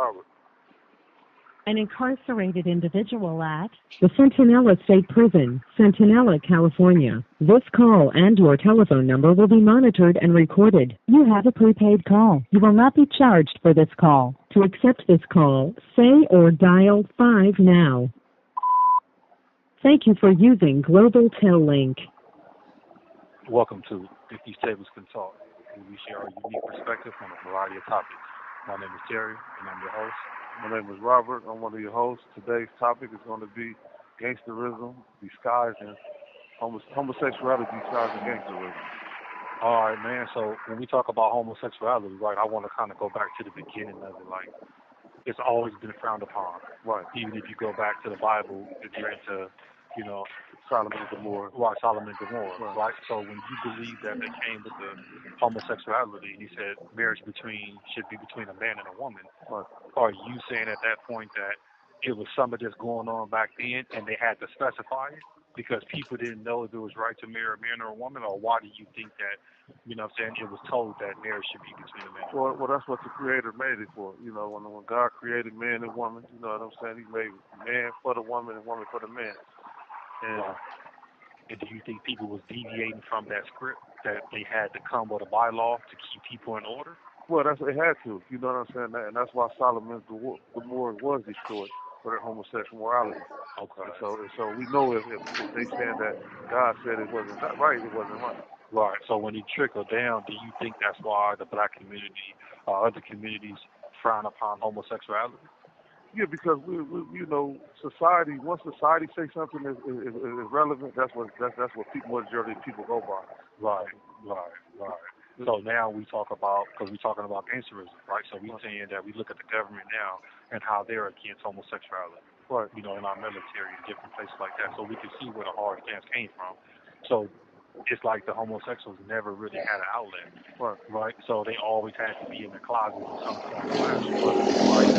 Robert. An incarcerated individual at the Centinela State Prison, Centinela, California. This call and your telephone number will be monitored and recorded. You have a prepaid call. You will not be charged for this call. To accept this call, say or dial 5 now. Thank you for using Global Tel Link. Welcome to If These Tables Can Talk, where we share our unique perspective on a variety of topics. My name is Terry, and I'm your host. My name is Robert. I'm one of your hosts. Today's topic is going to be gangsterism disguised in homosexuality disguised in gangsterism. All right, man. So when we talk about homosexuality, right, I want to kind of go back to the beginning of it. Like, it's always been frowned upon. Right. Even if you go back to the Bible, if you're into, Solomon and Gomorrah. Right, Solomon and Gomorrah, right? So when you believe that they came with the homosexuality, and you said marriage should be between a man and a woman, Right. are you saying at that point that it was some of this going on back then and they had to specify it because people didn't know if it was right to marry a man or a woman, or why do you think that, it was told that marriage should be between a man and a woman? Well, that's what the Creator made it for. When God created man and woman, you know what I'm saying? He made man for the woman and woman for the man. And do you think people was deviating from that script, that they had to come with a bylaw to keep people in order? Well, they had to. You know what I'm saying? And that's why Solomon's Gomorrah was destroyed for their homosexuality. Okay. So we know if they saying that God said it wasn't right, it wasn't right. Right. So when it trickled down, do you think that's why the black community or other communities frown upon homosexuality? Yeah, because we society. Once society say something is relevant, that's what majority of people go by. Right. So now we talk about, because we're talking about gangsterism, right? So we're saying that we look at the government now and how they're against homosexuality, right? In our military and different places like that, so we can see where the hard stance came from. So it's like the homosexuals never really had an outlet, right? So they always had to be in the closet or some form of fashion, right?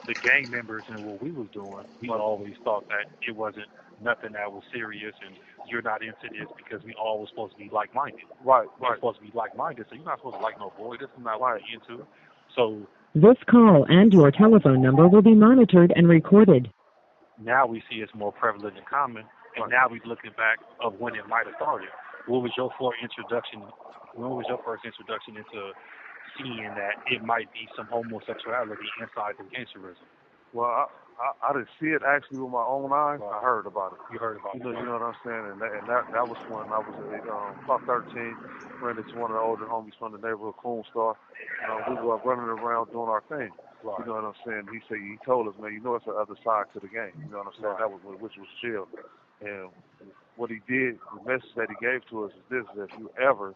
The gang members and what we was doing, we always thought that it wasn't nothing that was serious, and you're not into this because we all were supposed to be like-minded. Right. We're supposed to be like-minded, so you're not supposed to like no boy. This is not what you're into. So this call and your telephone number will be monitored and recorded. Now we see it's more prevalent and common, and now we're looking back of when it might have started. When was your first introduction into seeing that it might be some homosexuality inside the gangsterism? Well, I didn't see it actually with my own eyes. Right. I heard about it. You heard about it. You know what I'm saying? And that was when I was about 13. Ran into one of the older homies from the neighborhood, Coon Star. We were running around doing our thing. Right. You know what I'm saying? He told us, man, it's the other side to the game. You know what I'm saying? Right. Which was chill. And what he did, the message that he gave to us is this: that if you ever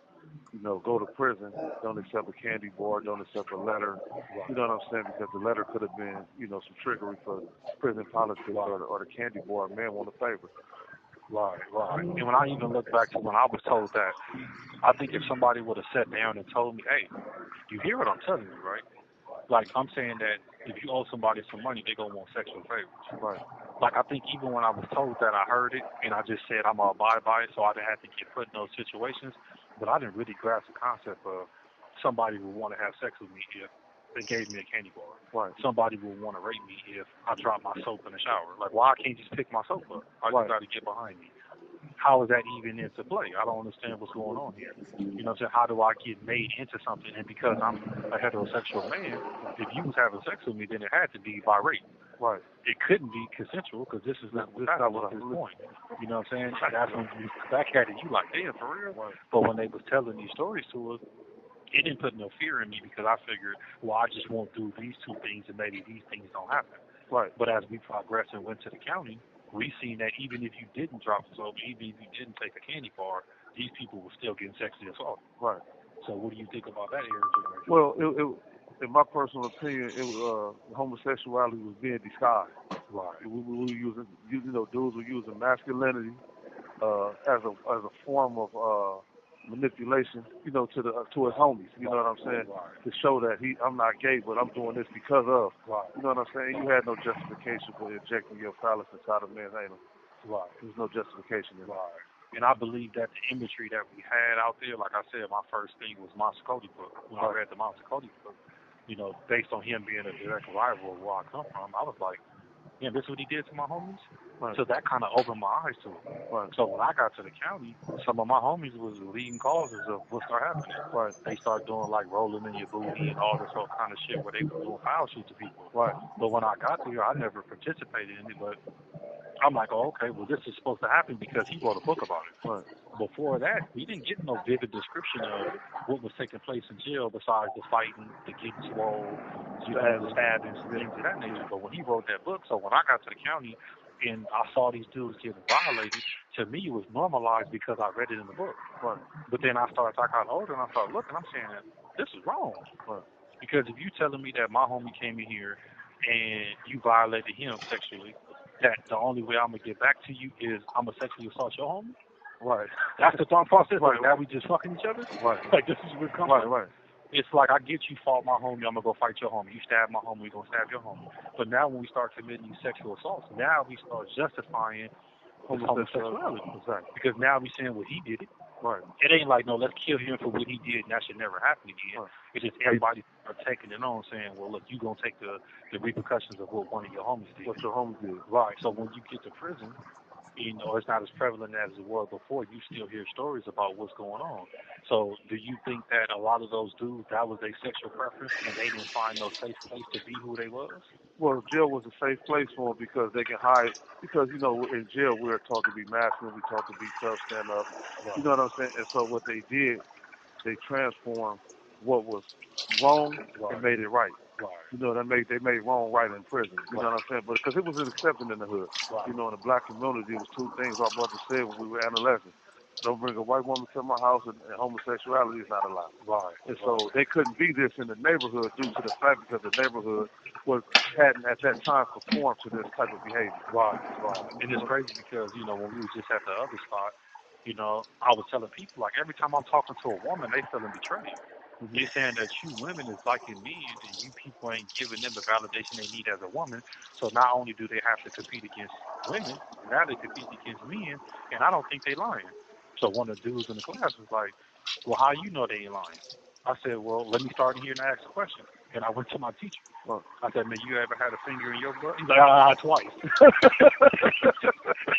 go to prison, don't accept a candy bar, don't accept a letter. You know what I'm saying? Because the letter could have been, some trickery for prison politics, or the candy bar. Man want a favor. Right. And when I even look back to when I was told that, I think if somebody would have sat down and told me, hey, you hear what I'm telling you, right? Like, I'm saying that if you owe somebody some money, they're going to want sexual favors. Right. Like, I think even when I was told that, I heard it, and I just said I'm going to abide by it, so I didn't have to get put in those situations. But I didn't really grasp the concept of somebody would want to have sex with me if they gave me a candy bar. Right. Somebody would want to rape me if I dropped my soap in the shower. Like, why can't you just pick my soap up? I just got to get behind me. How is that even into play? I don't understand what's going on here. You know what I'm saying? How do I get made into something? And because I'm a heterosexual man, if you was having sex with me, then it had to be by rape. Right. It couldn't be consensual because this is not what's happening at this point. You know what I'm saying? That's when you back at it, you like, damn, for real? Right. But when they was telling these stories to us, it didn't put no fear in me because I figured, well, I just won't do these two things and maybe these things don't happen. Right. But as we progressed and went to the county, we seen that even if you didn't drop soap, even if you didn't take a candy bar, these people were still getting sexually assaulted. Right. So what do you think about that era generation? Well, in my personal opinion, homosexuality was being disguised. Right. We were using, dudes were using masculinity as a form of manipulation, to his homies. You know what I'm saying? Right. To show that I'm not gay, but I'm doing this because of. Right. You know what I'm saying? You had no justification for injecting your phallus inside a man's anus. Right. There's no justification in that. Right. And I believe that the imagery that we had out there, like I said, my first thing was Monster Cody book. When I read the Monster Cody book, based on him being a direct rival of where I come from, I was like, yeah, this is what he did to my homies. Right. So that kind of opened my eyes to it. Right. So when I got to the county, some of my homies was the leading causes of what started happening. Right. They started doing like rolling in your booty and all this whole kind of shit where they were doing foul shit to people. Right. But when I got there, I never participated in it. But I'm like, oh, okay, well, this is supposed to happen because he wrote a book about it. Right. Before that, we didn't get no vivid description of what was taking place in jail besides the fighting, the getting swole, the stabbings, things of that nature. But when he wrote that book, so when I got to the county and I saw these dudes getting violated, to me it was normalized because I read it in the book. Right. But then I got older and I started looking, I'm saying, this is wrong. Right. Because if you telling me that my homie came in here and you violated him sexually, that the only way I'm going to get back to you is I'm going to sexually assault your homie? Right. That's the thought process. Right. Like, now we just fucking each other? Right. Like, this is where it comes from? Right. It's like, I get you fought my homie, I'm going to go fight your homie. You stab my homie, we going to stab your homie. But now when we start committing these sexual assaults, now we start justifying homosexuality. Exactly. Because now we saying, well, he did it. Right. It ain't like, no, let's kill him for what he did and that should never happen again. Right. It's just everybody are taking it on saying, well, look, you going to take the repercussions of what one of your homies did. What your homie did. Right. So when you get to prison, it's not as prevalent as it was before. You still hear stories about what's going on. So do you think that a lot of those dudes, that was their sexual preference and they didn't find no safe place to be who they was? Well, jail was a safe place for them because they can hide. Because, in jail we're taught to be masculine, we're taught to be tough, stand up. Right. You know what I'm saying? And so what they did, they transformed what was wrong and made it right. Right. They made wrong right in prison. You know what I'm saying? But because it wasn't accepted in the hood. Right. In the black community, it was two things our mother said when we were adolescents. Don't bring a white woman to my house, and homosexuality is not allowed. Right. And so they couldn't be this in the neighborhood due to the fact because the neighborhood hadn't at that time conformed to this type of behavior. Right. And it's crazy because, when we was just at the other spot, I was telling people, like, every time I'm talking to a woman, they feeling betrayed. Mm-hmm. They're saying that you women is liking men and you people ain't giving them the validation they need as a woman. So not only do they have to compete against women, now they compete against men, and I don't think they lying. So one of the dudes in the class was like, well, how you know they ain't lying? I said, well, let me start in here and ask a question. And I went to my teacher. I said, man, you ever had a finger in your butt? He's like, twice.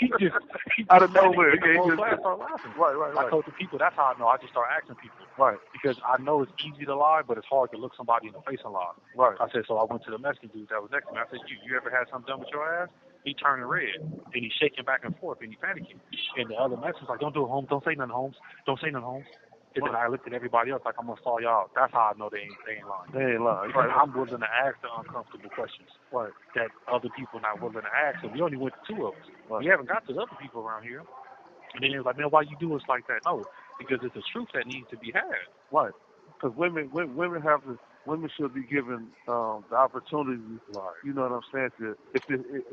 he out of nowhere. The whole class started laughing. Right. I told the people, that's how I know. I just start asking people. Right. Because I know it's easy to lie, but it's hard to look somebody in the face and lie. Right. I said, so I went to the Mexican dude that was next to me. I said, you ever had something done with your ass? He turning red, and he's shaking back and forth, and he's panicking. And the other Mexican's like, don't do it, Holmes. Don't say nothing, Holmes. Don't say nothing, Holmes. And then I looked at everybody else like, I'm going to stall y'all out. That's how I know they ain't lying. They ain't lying. Because I'm willing to ask the uncomfortable questions right. that other people not willing to ask. And we only went to two of us. Right. We haven't got to the other people around here. And then they was like, man, why you do us like that? No, because it's a truth that needs to be had. Right. Because women should be given the opportunity. Right. You know what I'm saying?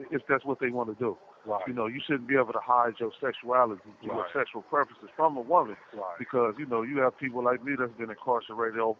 If that's what they want to do. Right. You shouldn't be able to hide your sexuality, your sexual preferences from a woman. Right. Because you have people like me that's been incarcerated over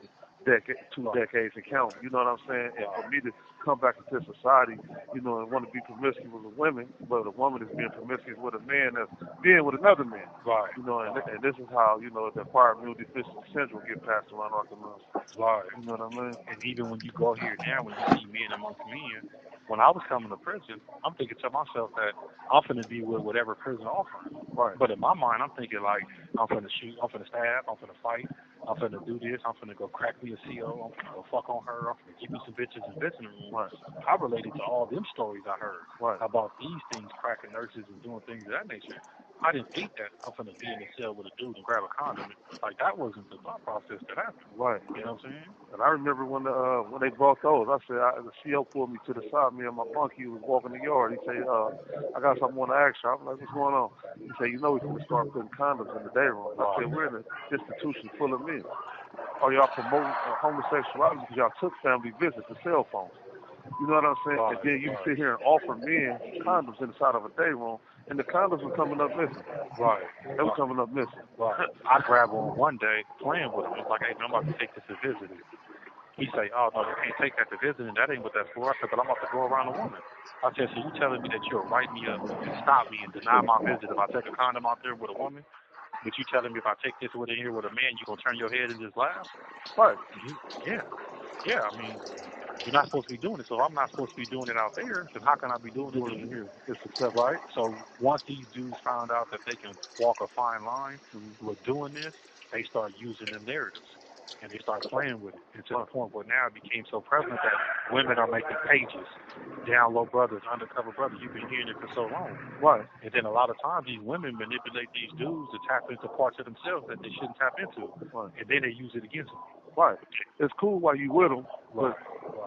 two decades and counting. You know what I'm saying? And for me to come back into society, and want to be promiscuous with women, but a woman is being promiscuous with a man that's being with another man. Right. And this is how the acquired immune deficiency syndrome get passed around our community. Right. You know what I mean? And even when you go here now, when you see men amongst men, when I was coming to prison, I'm thinking to myself that I'm finna be with whatever prison offering. Right. But in my mind, I'm thinking like, I'm finna shoot, I'm finna stab, I'm finna fight, I'm finna do this, I'm finna go crack me a CO, I'm finna go fuck on her, I'm finna give me some bitches in visiting room. Right. I related to all them stories I heard about these things, cracking nurses and doing things of that nature. I didn't think that I'm finna be in the cell with a dude and grab a condom. Like, that wasn't the thought process that happened. Right. You know what I'm saying? And I remember when they brought those, I said, the CO pulled me to the side. Me and my bunkie was walking the yard. He said, I got something I want to ask you. I'm like, what's going on? He said, we're going to start putting condoms in the day room. I said, we're in an institution full of men. Are y'all promoting homosexuality because y'all took family visits to cell phones? You know what I'm saying? And then you sit here and offer men condoms inside of a day room, and the condoms were coming up missing. Right. They were coming up missing. Right. I grabbed one day playing with him. It's like, hey, man, I'm about to take this to visit it. He say, oh, no, you can't take that to visit, and that ain't what that's for. I said, but I'm about to go around a woman. I said, so you telling me that you'll write me up and stop me and deny my visit if I take a condom out there with a woman? But you telling me if I take this with in here with a man, you going to turn your head and just laugh? Right. Yeah. Yeah, I mean, you're not supposed to be doing it. So if I'm not supposed to be doing it out there, then how can I be doing it in here? It's acceptable. Right? So once these dudes found out that they can walk a fine line Mm-hmm. with doing this, they start using them narratives. And they start playing with it. And to the point where now it became so prevalent that women are making pages, down low brothers, undercover brothers. You've been hearing it for so long. Right. And then a lot of times these women manipulate these dudes to tap into parts of themselves that they shouldn't tap into. Right. And then they use it against them. Right. It's cool while you with them, but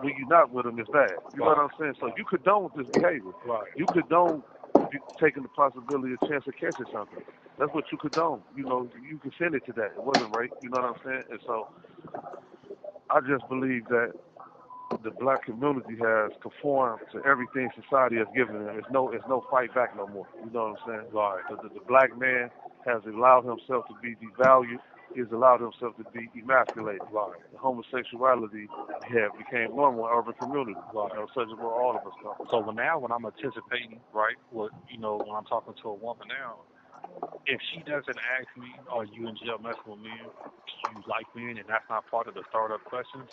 when you're not with them, it's bad. You know what I'm saying? So you condone this behavior. Right. You condone taking the possibility, a chance of catching something. That's what you condone. You know, you consented to that. It wasn't rape. You know what I'm saying? And so I just believe that the black community has conformed to everything society has given them. It's no fight back no more. You know what I'm saying? Right. The black man has allowed himself to be devalued. He's allowed himself to be emasculated. Right. The homosexuality became normal in urban communities. Right. You know, such as where all of us come. So when I'm anticipating, right, what when I'm talking to a woman now, if she doesn't ask me, "Are you in jail messing with men? Do you like men?" and that's not part of the startup questions,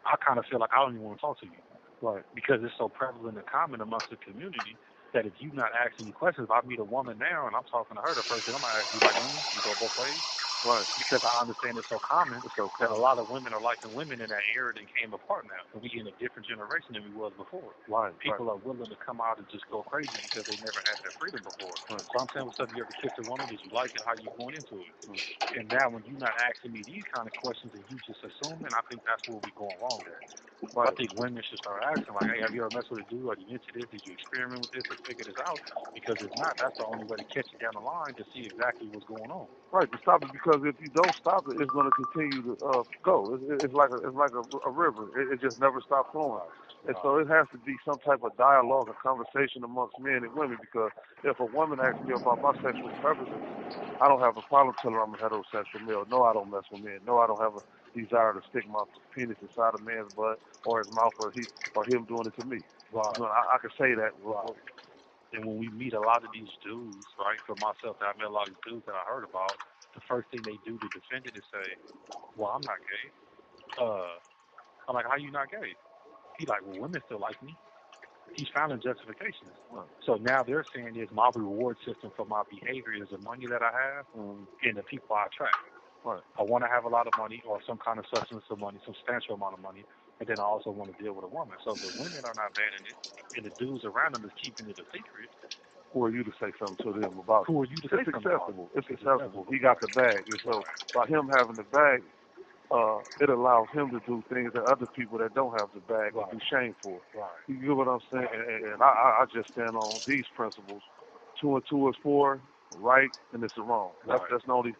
I kind of feel like I don't even want to talk to you. Right. Because it's so prevalent and common amongst the community that if you're not asking me questions, if I meet a woman now and I'm talking to her, the first thing I'm gonna ask you like women, you go both ways. Right. Because I understand it's so common that a lot of women are liking women in that era that came apart now. And we in a different generation than we was before. Right. People are willing to come out and just go crazy because they never had that freedom before. Right. So I'm saying, what's up? You ever kissed a woman? Did you like it? How you going into it? And now when you're not asking me these kind of questions and you just assuming, I think that's where we going wrong at. Right. I think women should start asking, like, "Hey, have you ever messed with a dude? Are you into this? Did you experiment with this and figure this out?" Because if not, that's the only way to catch it down the line to see exactly what's going on. Right, to stop it, because if you don't stop it, it's going to continue to go. It's like a river. It just never stops flowing. And so it has to be some type of dialogue and conversation amongst men and women, because if a woman asks me about my sexual preferences, I don't have a problem telling her I'm a heterosexual male. No, I don't mess with men. No, I don't have a desire to stick my penis inside a man's butt or his mouth, or him doing it to me. Right. You know, I can say that. Right. And when we meet a lot of these dudes, right, for myself, I met a lot of these dudes that I heard about, the first thing they do to defend it is say, "Well, I'm not gay." I'm like, "How you not gay?" He like, "Well, women still like me." He's finding justifications. So now they're saying is my reward system for my behavior is the money that I have and the people I attract. Right. I want to have a lot of money or some kind of substance of money, substantial amount of money, and then I also want to deal with a woman. So the women are not banning it, and the dudes around them is keeping it a secret. Who are you to say something to them about it? Who are you to say It's something about acceptable. It's acceptable. He got the bag. And so Right. by him having the bag, it allows him to do things that other people that don't have the bag would be shamed for. Right. You get what I'm saying? And I just stand on these principles. 2 and 2 is 4, right, and it's wrong. That's the only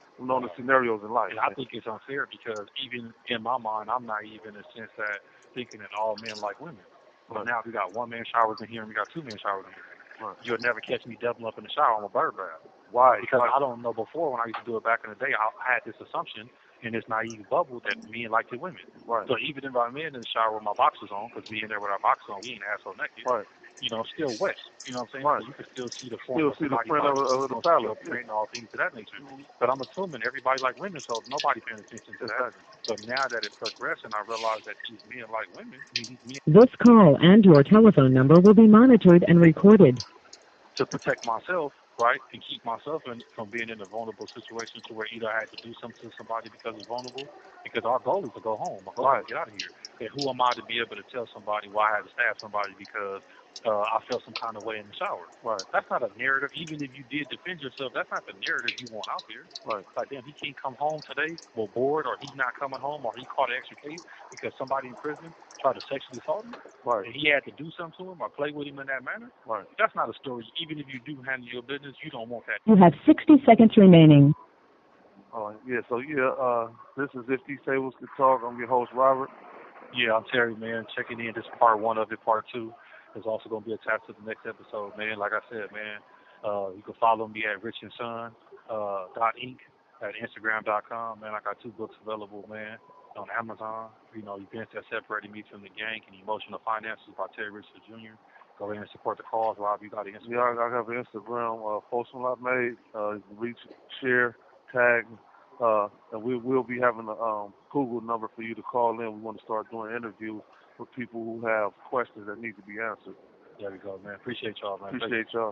scenarios in life. And I think it's unfair because even in my mind, I'm naive in the sense that thinking that all men like women. But now we got one man showers in here and we got two men showers in here. Right. You'll never catch me doubling up in the shower on a bird bath. Why? Because I don't know before when I used to do it back in the day, I had this assumption in this naive bubble that men like the women. Right. So even if I'm in the shower with my boxers on, because we in there with our boxers on, we ain't asshole naked. Right. Still wet. You know what I'm saying? Right. So you can still see the form of somebody's print of the palette. print and all things of that nature. But I'm assuming everybody like women, so nobody paying attention to that. But now that it's progressing, I realize that these men like women. These men This call and your telephone number will be monitored and recorded. to protect myself, right, and keep myself from being in a vulnerable situation to where either I had to do something to somebody because it's vulnerable, because our goal is to go home. Our goal is to get out of here. And who am I to be able to tell somebody why I had to stab somebody because I felt some kind of way in the shower? Right. That's not a narrative. Even if you did defend yourself, that's not the narrative you want out there. Right. Like, damn, he can't come home today, well, bored, or he's not coming home, or he caught an extra case because somebody in prison tried to sexually assault him. Right. And he had to do something to him or play with him in that manner. Right. That's not a story. Even if you do handle your business, you don't want that. You have 60 seconds remaining. Yeah, so this is If These Tables Could Talk. I'm your host, Robert. Yeah, I'm Terry, man. Checking in. This is part one of it. Part two is also going to be attached to the next episode, man. Like I said, man, you can follow me at richandson .inc at Instagram.com. Man, I got 2 books available, man, on Amazon. Events that separated me from the gang and emotional finances by Terry Richard Jr. Go ahead and support the cause. Rob, you got an Instagram? Yeah, I have an Instagram post one I made. You can reach, share, tag, And we'll be having a Google number for you to call in. We want to start doing interviews with people who have questions that need to be answered. There we go, man. Appreciate y'all, man. Appreciate y'all.